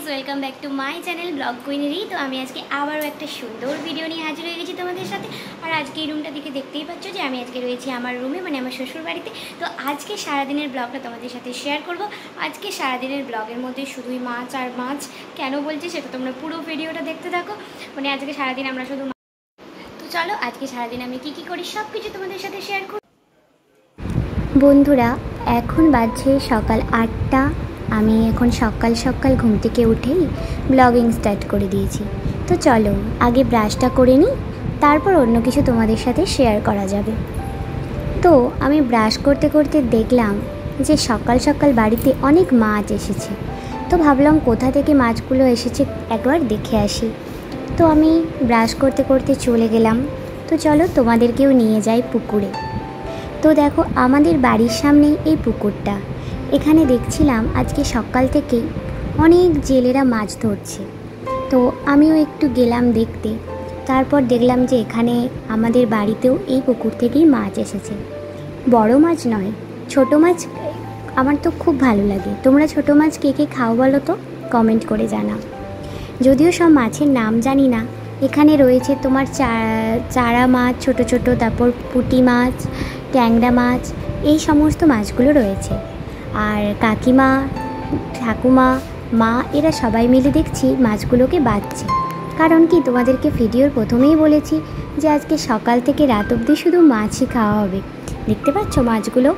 Welcome back to my channel blog কুইনেরি। তো আমি আজকে আবারও একটা সুন্দর ভিডিও নিয়ে হাজির হয়ে গেছি তোমাদের সাথে। আর আজকে এই রুমটা দেখে দেখতেই পাচ্ছ যে আমি আজকে রয়েছি আমার রুমে, মানে আমার শ্বশুর বাড়িতে। তো আজকে সারাদিনের ব্লগটা তোমাদের সাথে শেয়ার করব। আজকে সারাদিনের ব্লগের মধ্যে শুধুই মাছ আর মাছ। কেন বলছি সেটা তোমরা পুরো ভিডিওটা দেখতে থাকো। মানে আজকে সারাদিন আমরা শুধু, তো চলো আজকে সারাদিন আমি কি করি সব কিছু তোমাদের সাথে শেয়ার করব। বন্ধুরা, এখন বাজছে সকাল 8টা। আমি এখন সকাল সকাল ঘুম থেকে উঠেই ব্লগিং স্টার্ট করে দিয়েছি। তো চলো আগে ব্রাশটা করে নিই, তারপর অন্য কিছু তোমাদের সাথে শেয়ার করা যাবে। তো আমি ব্রাশ করতে করতে দেখলাম যে সকাল সকাল বাড়িতে অনেক মাছ এসেছে। তো ভাবলাম কোথা থেকে মাছগুলো এসেছে একবার দেখে আসি। তো আমি ব্রাশ করতে করতে চলে গেলাম। তো চলো তোমাদেরকেও নিয়ে যাই পুকুরে। তো দেখো আমাদের বাড়ির সামনেই এই পুকুরটা। এখানে দেখছিলাম আজকে সকাল থেকেই অনেক জেলেরা মাছ ধরছে। তো আমিও একটু গেলাম দেখতে। তারপর দেখলাম যে এখানে আমাদের বাড়িতেও এই পুকুর থেকেই মাছ এসেছে। বড় মাছ নয়, ছোট মাছ। আমার তো খুব ভালো লাগে। তোমরা ছোট মাছ কে কে খাও বলো তো, কমেন্ট করে জানাও। যদিও সব মাছের নাম জানি না। এখানে রয়েছে তোমার চারা মাছ, ছোট ছোট, তারপর পুঁটি মাছ, ট্যাংরা মাছ, এই সমস্ত মাছগুলো রয়েছে। আর কাকিমা, ঠাকুমা, মা এরা সবাই মিলে দেখছি মাছগুলোকে বাছছে। কারণ কি, তোমাদেরকে ভিডিওর প্রথমেই বলেছি যে আজকে সকাল থেকে রাত অবধি শুধু মাছই খাওয়া হবে। দেখতে পাচ্ছ মাছগুলো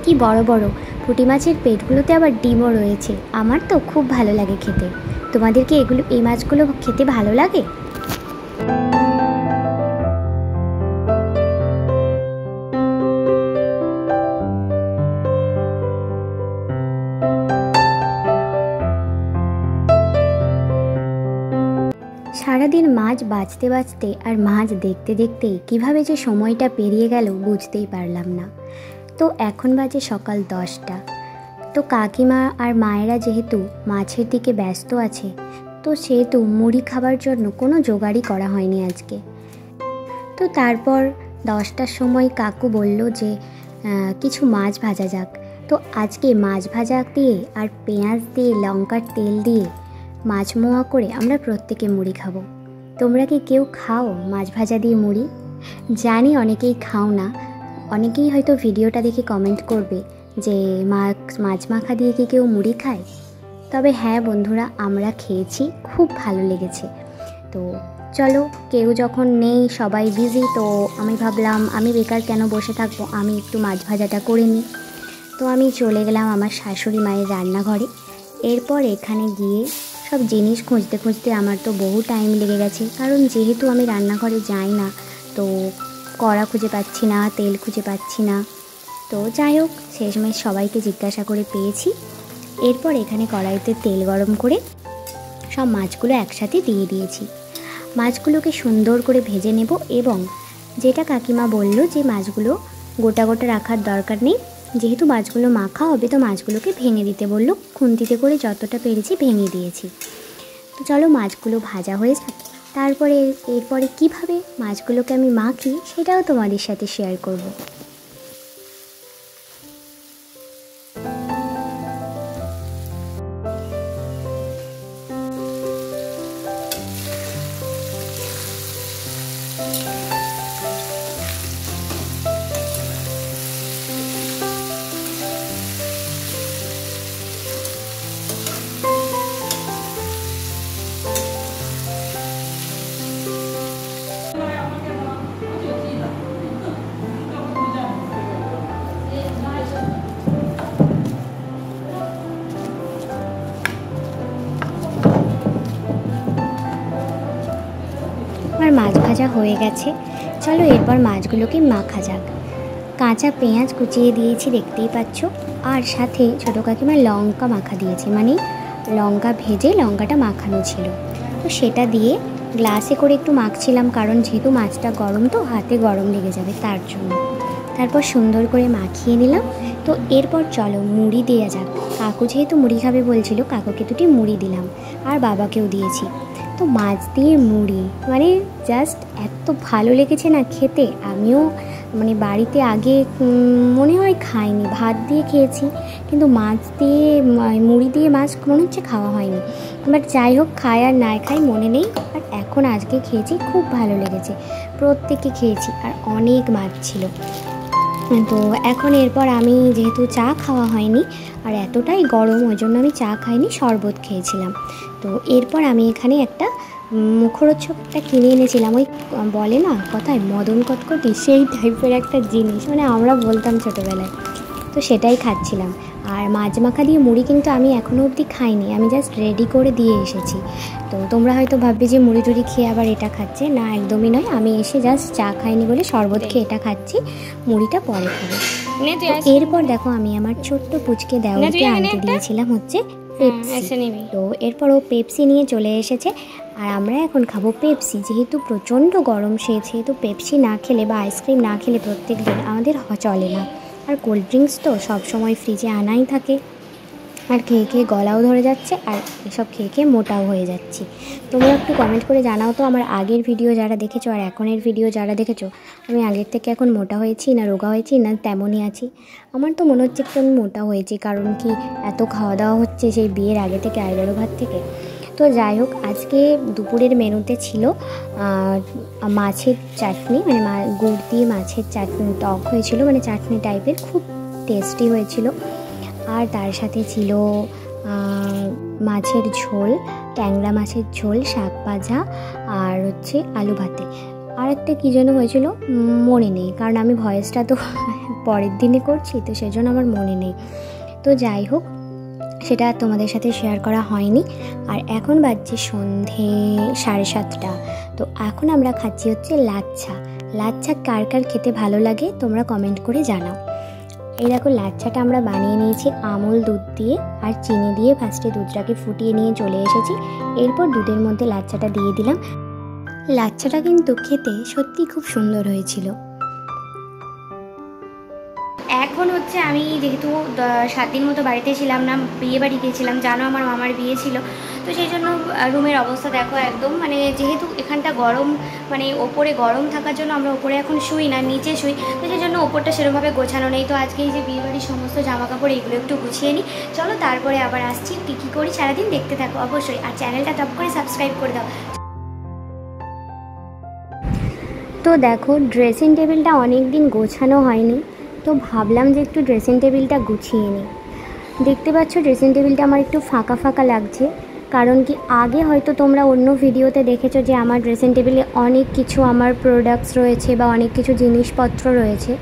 কি বড় বড়। পুঁটি মাছের পেটগুলোতে আবার ডিমও রয়েছে। আমার তো খুব ভালো লাগে খেতে। তোমাদেরকে এই মাছগুলো খেতে ভালো লাগে? সারাদিন মাছ বাছতে বাছতে আর মাছ দেখতে দেখতে কিভাবে যে সময়টা পেরিয়ে গেল বুঝতেই পারলাম না। তো এখন বাজে সকাল 10টা। তো কাকিমা আর মায়েরা যেহেতু মাছের দিকে ব্যস্ত আছে, তো সেহেতু মুড়ি খাবার জন্য কোনো জোগাড়ই করা হয়নি আজকে। তো তারপর 10টার সময় কাকু বলল যে কিছু মাছ ভাজা যাক। তো আজকে মাছ ভাজা দিয়ে আর পেঁয়াজ দিয়ে, লঙ্কার তেল দিয়ে মাছ মোয়া করে আমরা প্রত্যেকে মুড়ি খাবো। তোমরা কি কেউ খাও মাছ ভাজা দিয়ে মুড়ি? জানি অনেকেই খাও না। অনেকেই হয়তো ভিডিওটা দেখে কমেন্ট করবে যে মাছ মাখা দিয়ে কি কেউ মুড়ি খায়? তবে হ্যাঁ বন্ধুরা, আমরা খেয়েছি, খুব ভালো লেগেছে। তো চলো, কেউ যখন নেই, সবাই বিজি, তো আমি ভাবলাম আমি বেকার কেন বসে থাকবো, আমি একটু মাছ ভাজাটা করে নিই। তো আমি চলে গেলাম আমার শাশুড়ি মায়ের রান্নাঘরে। এরপর এখানে গিয়ে সব জিনিস খুঁজতে খুঁজতে আমার তো বহু টাইম লেগে গেছে। কারণ যেহেতু আমি রান্নাঘরে যাই না, তো কড়া খুঁজে পাচ্ছি না, তেল খুঁজে পাচ্ছি না। তো যাই হোক, শেষমেশ সবাইকে জিজ্ঞাসা করে পেয়েছি। এরপর এখানে কড়াইতে তেল গরম করে সব মাছগুলো একসাথে দিয়ে দিয়েছি। মাছগুলোকে সুন্দর করে ভেজে নেব। এবং যেটা কাকিমা বলল যে মাছগুলো গোটা গোটা রাখার দরকার নেই, যেহেতু মাছগুলো মাখা হবে তো মাছগুলোকে ভেঙে দিতে বলল। খুন্তিতে করে যতটা পেরেছি ভেঙে দিয়েছি। তো চলো মাছগুলো ভাজা হয়ে যাক। তারপরে এরপরে কিভাবে মাছগুলোকে আমি মাখি সেটাও তোমাদের সাথে শেয়ার করব। আমার মাছ ভাজা হয়ে গেছে। চলো এরপর মাছগুলোকে মাখা যাক। কাঁচা পেঁয়াজ কুচিয়ে দিয়েছি, দেখতেই পাচ্ছ। আর সাথে ছোটো কাকিমা লঙ্কা মাখা দিয়েছে, মানে লঙ্কা ভেজে লঙ্কাটা মাখানো ছিল। তো সেটা দিয়ে গ্লাসে করে একটু মাখছিলাম, কারণ যেহেতু মাছটা গরম, তো হাতে গরম লেগে যাবে তার জন্য। তারপর সুন্দর করে মাখিয়ে নিলাম। তো এরপর চলো মুড়ি দেওয়া যাক। কাকু যেহেতু মুড়ি খাবে বলছিল, কাকুকে দুটি মুড়ি দিলাম আর বাবাকেও দিয়েছি। তো মাছ দিয়ে মুড়ি মানে জাস্ট এত ভালো লেগেছে না খেতে। আমিও মানে বাড়িতে আগে মনে হয় খাইনি, ভাত দিয়ে খেয়েছি, কিন্তু মাছ দিয়ে মুড়ি দিয়ে মাছ মনে হচ্ছে খাওয়া হয়নি। বাট যাই হোক, খাই আর না খাই মনে নেই। আর এখন আজকে খেয়েছি, খুব ভালো লেগেছে, প্রত্যেকে খেয়েছি, আর অনেক মাছ ছিল। তো এখন এরপর আমি যেহেতু চা খাওয়া হয়নি আর এতটাই গরম, ওই জন্য আমি চা খাইনি, শরবত খেয়েছিলাম। তো এরপর আমি এখানে একটা মুখরোচকটা কিনে এনেছিলাম, ওই বলে না কথায় মদন কটকটি, সেই টাইপের একটা জিনিস, মানে আমরা বলতাম ছোটোবেলায়। তো সেটাই খাচ্ছিলাম। আর মাছ মাখা দিয়ে মুড়ি কিন্তু আমি এখনও অবধি খাইনি, আমি জাস্ট রেডি করে দিয়ে এসেছি। তো তোমরা হয়তো ভাববে যে মুড়ি টুড়ি খেয়ে আবার এটা খাচ্ছে, না একদমই নয়, আমি এসে জাস্ট চা খাইনি বলে শরবত খেয়ে এটা খাচ্ছি, মুড়িটা পরে খাবো। এরপর দেখো, আমি আমার ছোট্ট পুচকে দেওয়াকে আনতে দিয়েছিলাম হচ্ছে পেপসি। তো এরপর ও পেপসি নিয়ে চলে এসেছে, আর আমরা এখন খাবো পেপসি। যেহেতু প্রচণ্ড গরম, সেহেতু পেপসি না খেলে বা আইসক্রিম না খেলে প্রত্যেক দিন আমাদের চলে না। আর কোল্ড ড্রিঙ্কস তো সব সময় ফ্রিজে আনাই থাকে, আর খেয়ে খেয়ে গলাও ধরে যাচ্ছে, আর এসব খেয়ে খেয়ে মোটাও হয়ে যাচ্ছি। তোমরা একটু কমেন্ট করে জানাও তো, আমার আগের ভিডিও যারা দেখেছো আর এখনের ভিডিও যারা দেখেছো, আমি আগের থেকে এখন মোটা হয়েছি না রোগা হয়েছি না তেমনই আছি। আমার তো মনে হচ্ছে একটু আমি মোটা হয়েছি, কারণ কি এত খাওয়া দাওয়া হচ্ছে সেই বিয়ের আগে থেকে, আইলারো ভাত থেকে। তো যাই হোক, আজকে দুপুরের মেনুতে ছিল মাছের চাটনি, মানে গুড় দিয়ে মাছের চাটনি, টক হয়েছিল, মানে চাটনি টাইপের, খুব টেস্টি হয়েছিল। আর তার সাথে ছিল মাছের ঝোল, ট্যাংরা মাছের ঝোল, শাক ভাজা, আর হচ্ছে আলু ভাতে। আর একটা কী যেন হয়েছিল মনে নেই, কারণ আমি ভয়েসটা তো পরের দিনে করছি, তো সেজন্য আমার মনে নেই। তো যাই হোক, সেটা তোমাদের সাথে শেয়ার করা হয়নি। আর এখন বাজছে সন্ধে 7:30। তো এখন আমরা খাচ্ছি হচ্ছে লাচ্ছা। লাচ্ছা কার কার খেতে ভালো লাগে তোমরা কমেন্ট করে জানাও। এই দেখো, লাচ্ছাটা আমরা বানিয়ে নিয়েছি আমুল দুধ দিয়ে আর চিনি দিয়ে। ফার্স্টে দুধটাকে ফুটিয়ে নিয়ে চলে এসেছি, এরপর দুধের মধ্যে লাচ্ছাটা দিয়ে দিলাম। লাচ্ছাটা কিন্তু খেতে সত্যি খুব সুন্দর হয়েছিল। এখন হচ্ছে আমি যেহেতু 7 দিন মতো বাড়িতে ছিলাম না, বিয়ে বাড়ি গিয়েছিলাম, জানো আমার মামার বিয়ে ছিল, তো সেই জন্য রুমের অবস্থা দেখো একদম, মানে যেহেতু এখানটা গরম, মানে ওপরে গরম থাকার জন্য আমরা ওপরে এখন শুই না, নিচে শুই, তো সেই জন্য ওপরটা সেরকমভাবে গোছানো নেই। তো আজকে এই যে বিয়ে বাড়ির সমস্ত জামা কাপড় এগুলো একটু গুছিয়ে নিই, চলো তারপরে আবার আসছি। কী করি সারাদিন দেখতে থাকো অবশ্যই, আর চ্যানেলটা টপ করে সাবস্ক্রাইব করে দাও। তো দেখো, ড্রেসিং টেবিলটা অনেক দিন গোছানো হয়নি, তো ভাবলাম যে একটু ড্রেসিং টেবিলটা গুছিয়ে নিই। দেখতে পাচ্ছ ড্রেসিং টেবিলটা আমার একটু ফাঁকা ফাঁকা লাগছে, কারণ কি আগে হয়তো তোমরা অন্য ভিডিওতে দেখেছো যে আমার ড্রেসিং টেবিলে অনেক কিছু আমার প্রোডাক্টস রয়েছে বা অনেক কিছু জিনিসপত্র রয়েছে।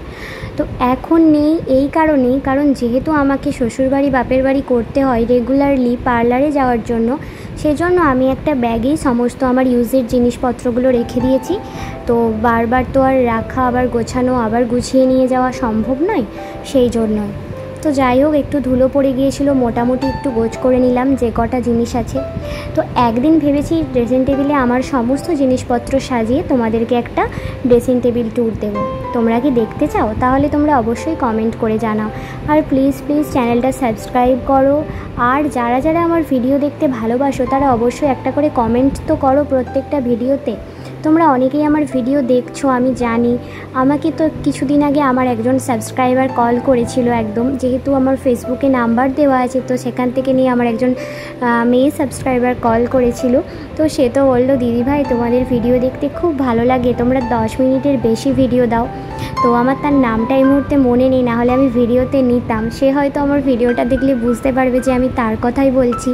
তো এখন নেই এই কারণেই, কারণ যেহেতু আমাকে শ্বশুরবাড়ি বাপের বাড়ি করতে হয় রেগুলারলি পার্লারে যাওয়ার জন্য, সেজন্য আমি একটা ব্যাগেই সমস্ত আমার ইউজের জিনিসপত্রগুলো রেখে দিয়েছি। তো বারবার তো আর রাখা আবার গোছানো আবার গুছিয়ে নিয়ে যাওয়া সম্ভব নয়, সেই জন্য। তো যাই হোক, একটু ধুলো পড়ে গিয়েছিল, মোটামুটি একটু গোছ করে নিলাম যে কটা জিনিস আছে। তো একদিন ভেবেছি ড্রেসিং টেবিলে আমার সমস্ত জিনিসপত্র সাজিয়ে তোমাদেরকে একটা ড্রেসিং টেবিল ট্যুর দেবো। তোমরা কি দেখতে চাও? তাহলে তোমরা অবশ্যই কমেন্ট করে জানাও। আর প্লিজ চ্যানেলটা সাবস্ক্রাইব করো। আর যারা যারা আমার ভিডিও দেখতে ভালোবাসো তারা অবশ্যই একটা করে কমেন্ট তো করো প্রত্যেকটা ভিডিওতে। তোমরা অনেকেই আমার ভিডিও দেখছো আমি জানি। আমাকে তো কিছুদিন আগে আমার একজন সাবস্ক্রাইবার কল করেছিল, একদম যেহেতু আমার ফেসবুকে নাম্বার দেওয়া আছে, তো সেখান থেকে নিয়ে আমার একজন মেয়ে সাবস্ক্রাইবার কল করেছিল। তো সে তো বললো, দিদিভাই তোমাদের ভিডিও দেখতে খুব ভালো লাগে, তোমরা 10 মিনিটের বেশি ভিডিও দাও। তো আমার তার নামটা এই মুহূর্তে মনে নেই, নাহলে আমি ভিডিওতে নিতাম। সে হয়তো আমার ভিডিওটা দেখলে বুঝতে পারবে যে আমি তার কথাই বলছি।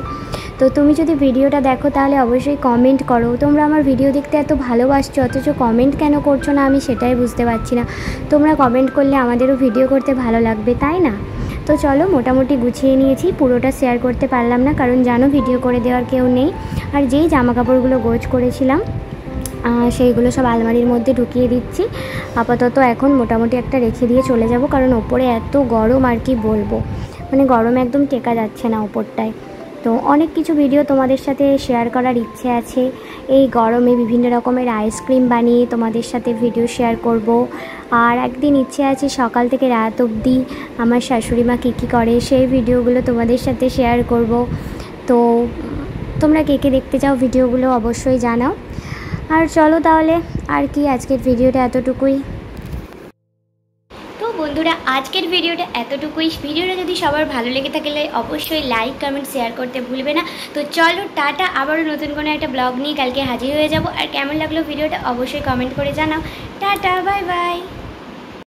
তো তুমি যদি ভিডিওটা দেখো তাহলে অবশ্যই কমেন্ট করো। তোমরা আমার ভিডিও দেখতে এত ভালোবাসছো, অথচ কমেন্ট কেন করছো না আমি সেটাই বুঝতে পারছি না। তোমরা কমেন্ট করলে আমাদেরও ভিডিও করতে ভালো লাগবে, তাই না? তো চলো, মোটামুটি গুছিয়ে নিয়েছি, পুরোটা শেয়ার করতে পারলাম না, কারণ জানো ভিডিও করে দেওয়ার কেউ নেই। আর যেই জামা কাপড়গুলো গোছ করেছিলাম সেইগুলো সব আলমারির মধ্যে ঢুকিয়ে দিচ্ছি। আপাতত এখন মোটামুটি একটা রেখে দিয়ে চলে যাব, কারণ ওপরে এত গরম আর কি বলবো, মানে গরম একদম টেকা যাচ্ছে না ওপরটায়। তো অনেক কিছু ভিডিও তোমাদের সাথে শেয়ার করার ইচ্ছে আছে। এই গরমে বিভিন্ন রকমের আইসক্রিম বানিয়ে তোমাদের সাথে ভিডিও শেয়ার করব। আর একদিন ইচ্ছে আছে সকাল থেকে রাত অবধি আমার শাশুড়ি মা কী কী করে সেই ভিডিওগুলো তোমাদের সাথে শেয়ার করব। তো তোমরা কে কে দেখতে চাও ভিডিওগুলো অবশ্যই জানাও। আর চলো তাহলে, আর কি, আজকের ভিডিওটা এতটুকুই। বন্ধুরা আজকের ভিডিওটা এতটুকুই। ভিডিওটা যদি সবার ভালো লেগে থাকে অবশ্যই লাইক কমেন্ট শেয়ার করতে ভুলবে না। তো চলো টাটা, আবারও নতুন কোনো একটা ব্লগ নিয়ে কালকে হাজির হয়ে যাব। আর কেমন লাগলো ভিডিওটা অবশ্যই কমেন্ট করে জানাও। Tata, bye bye.